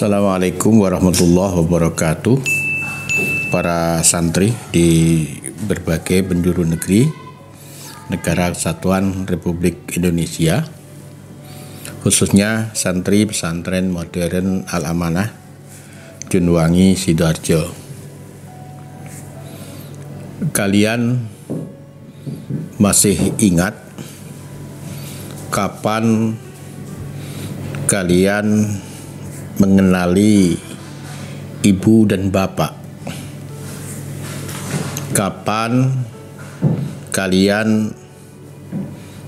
Assalamualaikum warahmatullahi wabarakatuh. Para santri di berbagai penjuru negeri Negara Kesatuan Republik Indonesia, khususnya santri pesantren modern Al-Amanah Junwangi Sidoarjo. Kalian masih ingat kapan kalian mengenali ibu dan bapak? Kapan kalian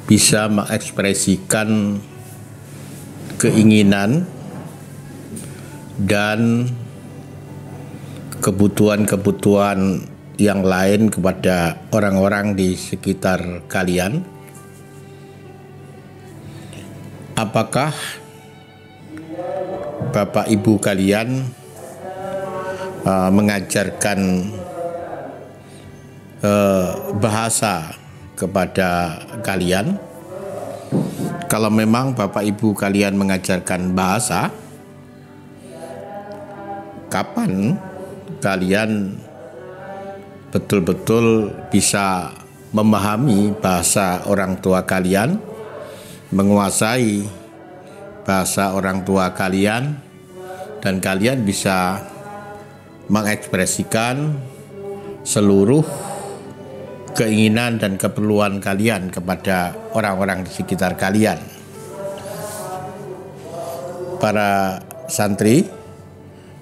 bisa mengekspresikan keinginan dan kebutuhan-kebutuhan yang lain kepada orang-orang di sekitar kalian? Apakah bapak ibu kalian mengajarkan bahasa kepada kalian? Kalau memang bapak ibu kalian mengajarkan bahasa, kapan kalian betul-betul bisa memahami bahasa orang tua kalian, menguasai bahasa orang tua kalian, dan kalian bisa mengekspresikan seluruh keinginan dan keperluan kalian kepada orang-orang di sekitar kalian? Para santri,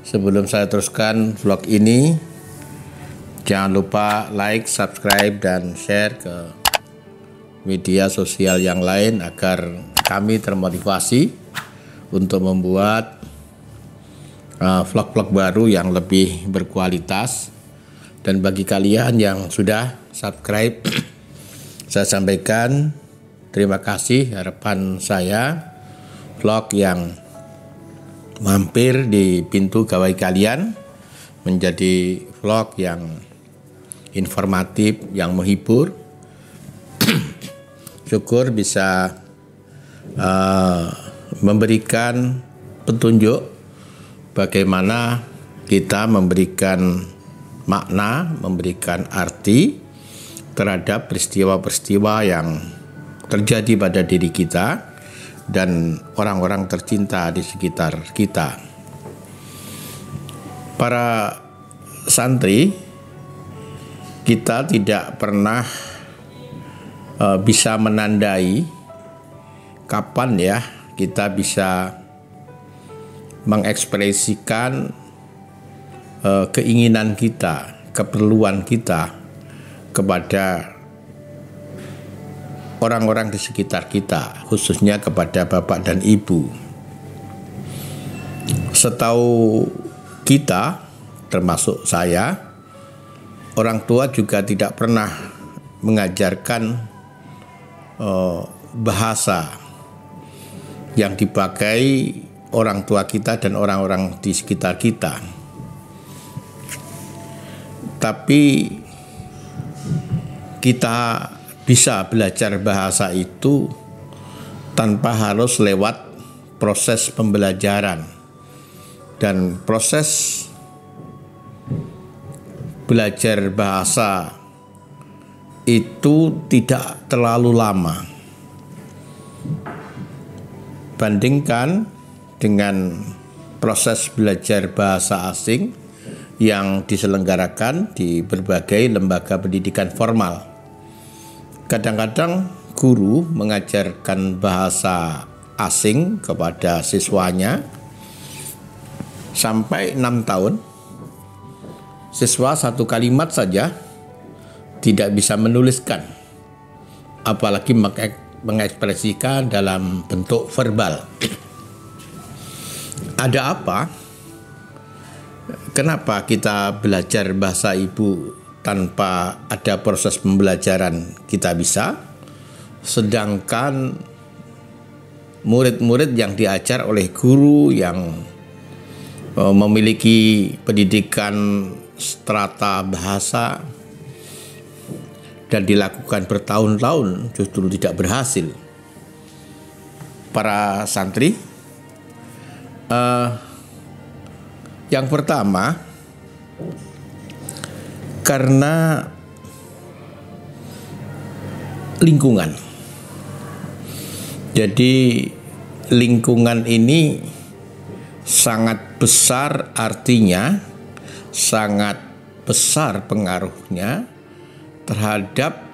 sebelum saya teruskan vlog ini, jangan lupa like, subscribe, dan share ke media sosial yang lain agar kami termotivasi untuk membuat vlog-vlog baru yang lebih berkualitas. Dan bagi kalian yang sudah subscribe, saya sampaikan terima kasih. Harapan saya, vlog yang mampir di pintu gawai kalian menjadi vlog yang informatif, yang menghibur. Syukur bisa memberikan petunjuk bagaimana kita memberikan makna, memberikan arti terhadap peristiwa-peristiwa yang terjadi pada diri kita dan orang-orang tercinta di sekitar kita. Para santri, kita tidak pernah bisa menandai kapan ya kita bisa mengekspresikan keinginan kita, keperluan kita kepada orang-orang di sekitar kita, khususnya kepada bapak dan ibu. Setahu kita, termasuk saya, orang tua juga tidak pernah mengajarkan bahasa yang dipakai orang tua kita dan orang-orang di sekitar kita. Tapi kita bisa belajar bahasa itu tanpa harus lewat proses pembelajaran. Dan proses belajar bahasa itu tidak terlalu lama. Bandingkan dengan proses belajar bahasa asing yang diselenggarakan di berbagai lembaga pendidikan formal. Kadang-kadang guru mengajarkan bahasa asing kepada siswanya sampai 6 tahun. Siswa satu kalimat saja tidak bisa menuliskan, apalagi mengekspresikan dalam bentuk verbal. Ada apa? Kenapa kita belajar bahasa ibu tanpa ada proses pembelajaran kita bisa, sedangkan murid-murid yang diajar oleh guru yang memiliki pendidikan strata bahasa dan dilakukan bertahun-tahun justru tidak berhasil? Para santri, Yang pertama, karena lingkungan. Jadi lingkungan ini sangat besar artinya, sangat besar pengaruhnya terhadap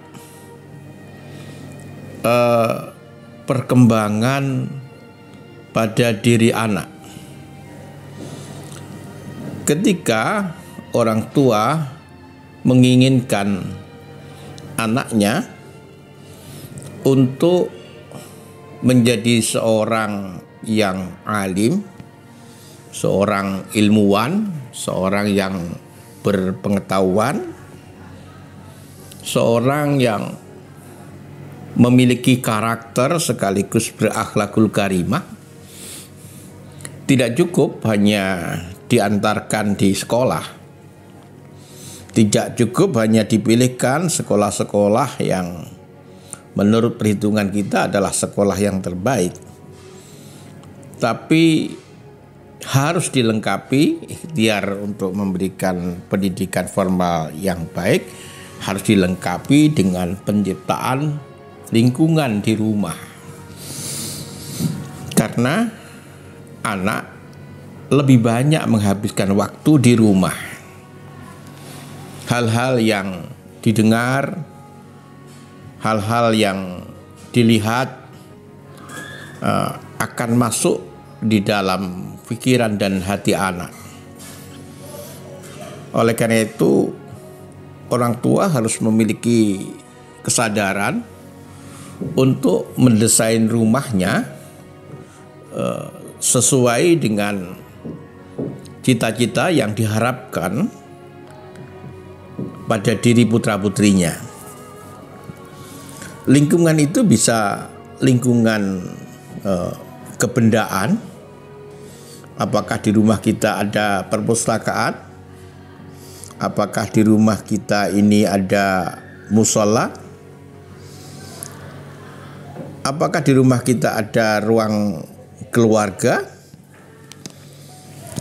perkembangan pada diri anak. Ketika orang tua menginginkan anaknya untuk menjadi seorang yang alim, seorang ilmuwan, seorang yang berpengetahuan, seorang yang memiliki karakter sekaligus berakhlakul karimah, tidak cukup hanya diantarkan di sekolah, tidak cukup hanya dipilihkan sekolah-sekolah yang menurut perhitungan kita adalah sekolah yang terbaik, tapi harus dilengkapi ikhtiar untuk memberikan pendidikan formal yang baik, harus dilengkapi dengan penciptaan lingkungan di rumah. Karena anak lebih banyak menghabiskan waktu di rumah. Hal-hal yang didengar, hal-hal yang dilihat akan masuk di dalam pikiran dan hati anak. Oleh karena itu, orang tua harus memiliki kesadaran untuk mendesain rumahnya sesuai dengan cita-cita yang diharapkan pada diri putra-putrinya. Lingkungan itu bisa lingkungan kebendaan. Apakah di rumah kita ada perpustakaan? Apakah di rumah kita ini ada musola? Apakah di rumah kita ada ruang keluarga?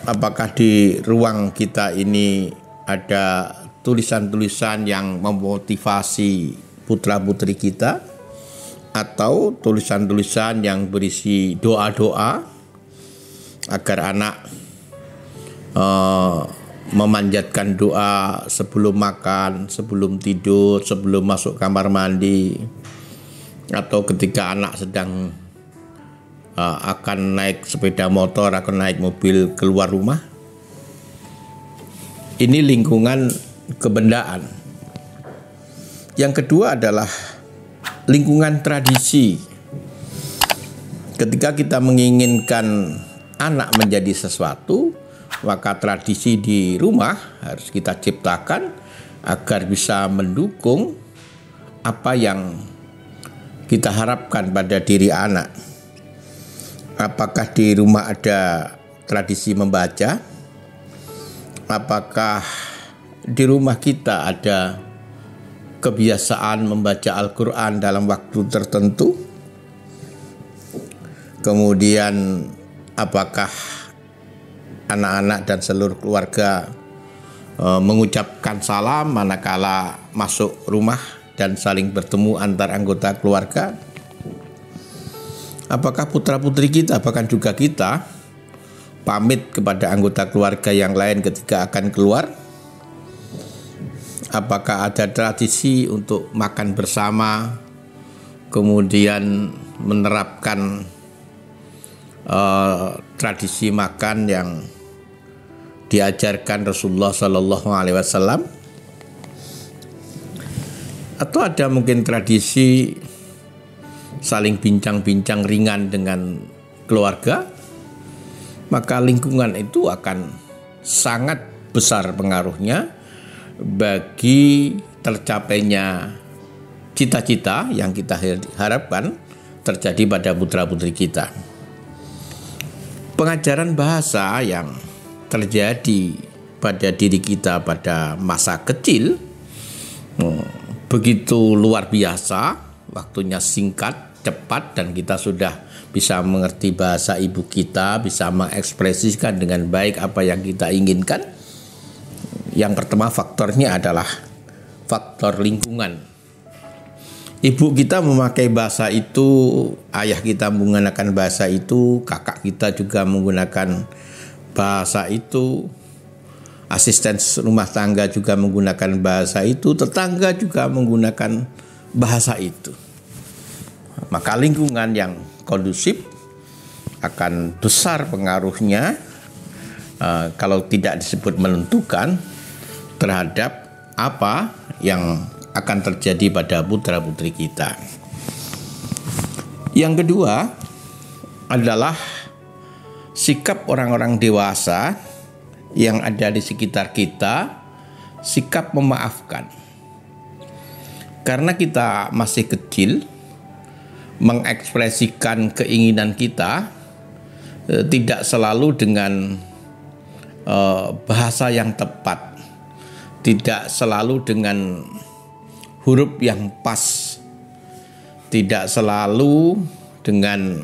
Apakah di ruang kita ini ada tulisan-tulisan yang memotivasi putra-putri kita? Atau tulisan-tulisan yang berisi doa-doa agar anak memanjatkan doa sebelum makan, sebelum tidur, sebelum masuk kamar mandi, atau ketika anak sedang akan naik sepeda motor, akan naik mobil keluar rumah. Ini lingkungan kebendaan. Yang kedua adalah lingkungan tradisi. Ketika kita menginginkan anak menjadi sesuatu, maka tradisi di rumah harus kita ciptakan agar bisa mendukung apa yang kita harapkan pada diri anak. Apakah di rumah ada tradisi membaca? Apakah di rumah kita ada kebiasaan membaca Al-Quran dalam waktu tertentu? Kemudian apakah anak-anak dan seluruh keluarga mengucapkan salam manakala masuk rumah dan saling bertemu antar anggota keluarga? Apakah putra-putri kita, bahkan juga kita, pamit kepada anggota keluarga yang lain ketika akan keluar? Apakah ada tradisi untuk makan bersama, kemudian menerapkan tradisi makan yang diajarkan Rasulullah SAW? Atau ada mungkin tradisi saling bincang-bincang ringan dengan keluarga? Maka lingkungan itu akan sangat besar pengaruhnya bagi tercapainya cita-cita yang kita harapkan terjadi pada putra-putri kita. Pengajaran bahasa yang terjadi pada diri kita pada masa kecil begitu luar biasa, waktunya singkat, cepat dan kita sudah bisa mengerti bahasa ibu kita, bisa mengekspresikan dengan baik apa yang kita inginkan. Yang pertama faktornya adalah faktor lingkungan. Ibu kita memakai bahasa itu, ayah kita menggunakan bahasa itu, kakak kita juga menggunakan bahasa itu, asisten rumah tangga juga menggunakan bahasa itu, tetangga juga menggunakan bahasa itu. Maka lingkungan yang kondusif akan besar pengaruhnya, kalau tidak disebut menentukan, terhadap apa yang akan terjadi pada putra-putri kita. Yang kedua adalah sikap orang-orang dewasa yang ada di sekitar kita, sikap memaafkan. Karena kita masih kecil, mengekspresikan keinginan kita tidak selalu dengan bahasa yang tepat, tidak selalu dengan huruf yang pas, tidak selalu dengan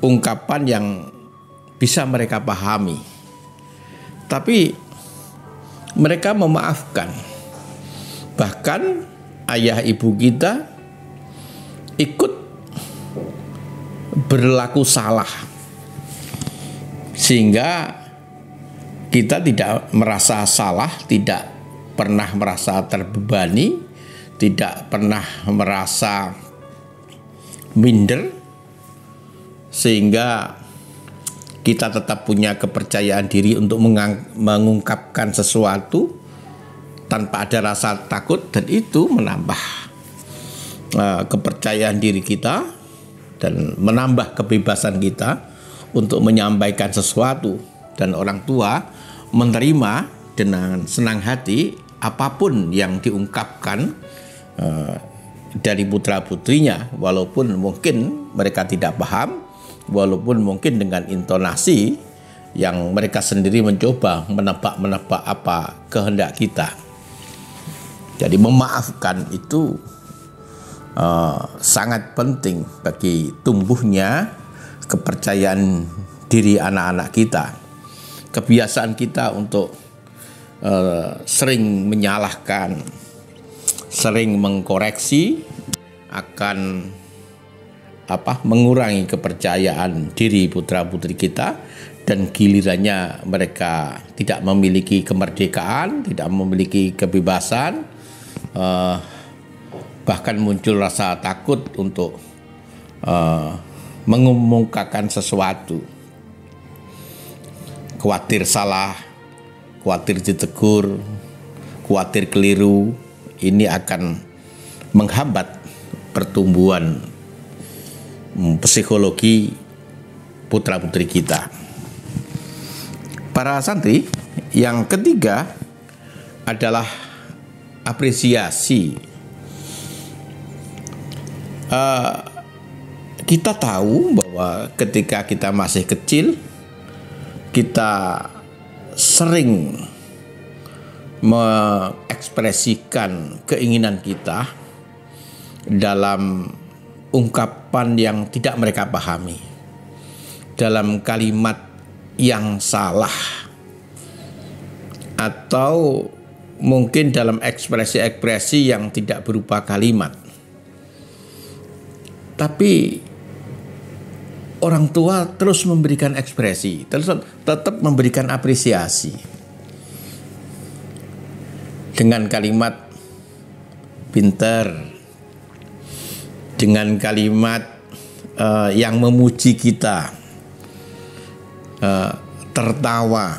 ungkapan yang bisa mereka pahami. Tapi mereka memaafkan. Bahkan ayah ibu kita ikut berlaku salah, sehingga kita tidak merasa salah, tidak pernah merasa terbebani, tidak pernah merasa minder, sehingga kita tetap punya kepercayaan diri untuk mengungkapkan sesuatu tanpa ada rasa takut, dan itu menambah kepercayaan diri kita dan menambah kebebasan kita untuk menyampaikan sesuatu, dan orang tua menerima dengan senang hati apapun yang diungkapkan dari putra-putrinya, walaupun mungkin mereka tidak paham, walaupun mungkin dengan intonasi yang mereka sendiri mencoba menebak-menebak apa kehendak kita. Jadi memaafkan itu sangat penting bagi tumbuhnya kepercayaan diri anak-anak kita. Kebiasaan kita untuk sering menyalahkan, sering mengkoreksi akan mengurangi kepercayaan diri putra-putri kita, dan gilirannya mereka tidak memiliki kemerdekaan, tidak memiliki kebebasan, bahkan muncul rasa takut untuk mengemukakan sesuatu, khawatir salah, khawatir ditegur, khawatir keliru. Ini akan menghambat pertumbuhan psikologi putra-putri kita. Para santri, yang ketiga adalah apresiasi. Kita tahu bahwa ketika kita masih kecil, kita sering mengekspresikan keinginan kita dalam ungkapan yang tidak mereka pahami, dalam kalimat yang salah, atau mungkin dalam ekspresi-ekspresi yang tidak berupa kalimat. Tapi orang tua terus memberikan ekspresi, tetap memberikan apresiasi dengan kalimat pinter, dengan kalimat yang memuji kita, tertawa,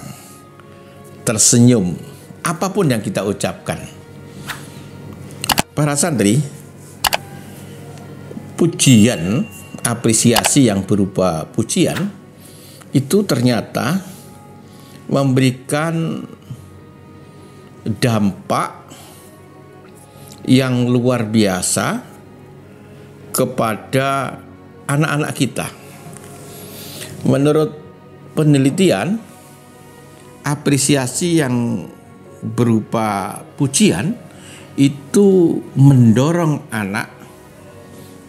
tersenyum, apapun yang kita ucapkan. Para santri, pujian, apresiasi yang berupa pujian itu ternyata memberikan dampak yang luar biasa kepada anak-anak kita. Menurut penelitian, apresiasi yang berupa pujian itu mendorong anak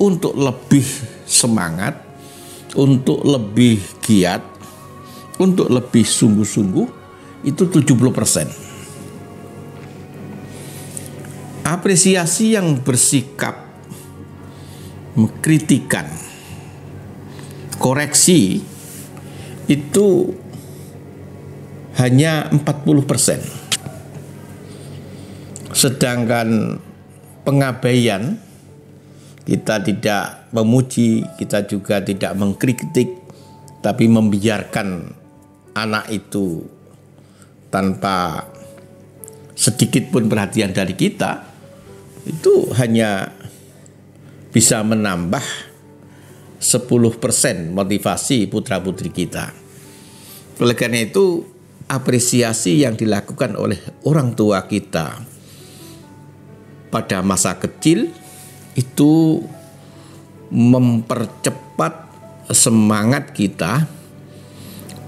untuk lebih semangat, untuk lebih giat, untuk lebih sungguh-sungguh, itu 70%. Apresiasi yang bersikap mengkritikan, koreksi, itu hanya 40%. Sedangkan pengabaian, kita tidak memuji, kita juga tidak mengkritik, tapi membiarkan anak itu tanpa sedikit pun perhatian dari kita, itu hanya bisa menambah 10% motivasi putra-putri kita. Oleh karena itu, apresiasi yang dilakukan oleh orang tua kita pada masa kecil itu mempercepat semangat kita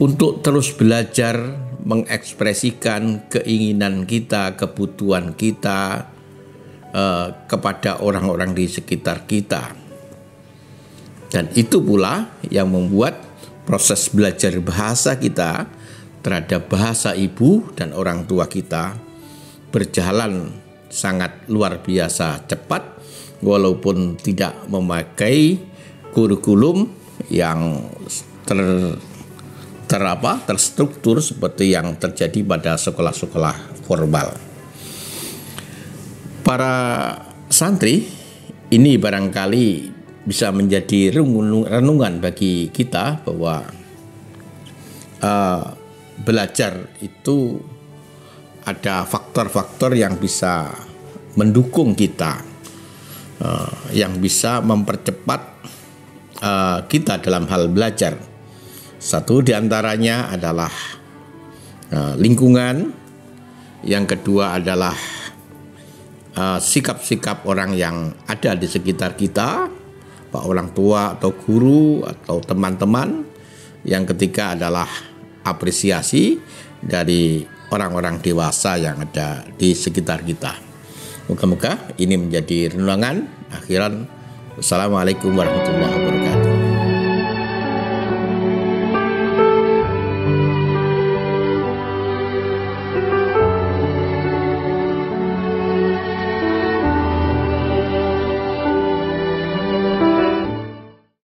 untuk terus belajar mengekspresikan keinginan kita, kebutuhan kita kepada orang-orang di sekitar kita. Dan itu pula yang membuat proses belajar bahasa kita terhadap bahasa ibu dan orang tua kita berjalan sangat luar biasa cepat, walaupun tidak memakai kurikulum yang terstruktur seperti yang terjadi pada sekolah-sekolah formal. Para santri, ini barangkali bisa menjadi renungan bagi kita bahwa belajar itu ada faktor-faktor yang bisa mendukung kita, yang bisa mempercepat kita dalam hal belajar. Satu diantaranya adalah lingkungan, yang kedua adalah sikap-sikap orang yang ada di sekitar kita, Pak orang tua atau guru atau teman-teman. Yang ketiga adalah apresiasi dari orang-orang dewasa yang ada di sekitar kita. Moga-moga ini menjadi renungan akhiran. Wassalamualaikum warahmatullahi wabarakatuh.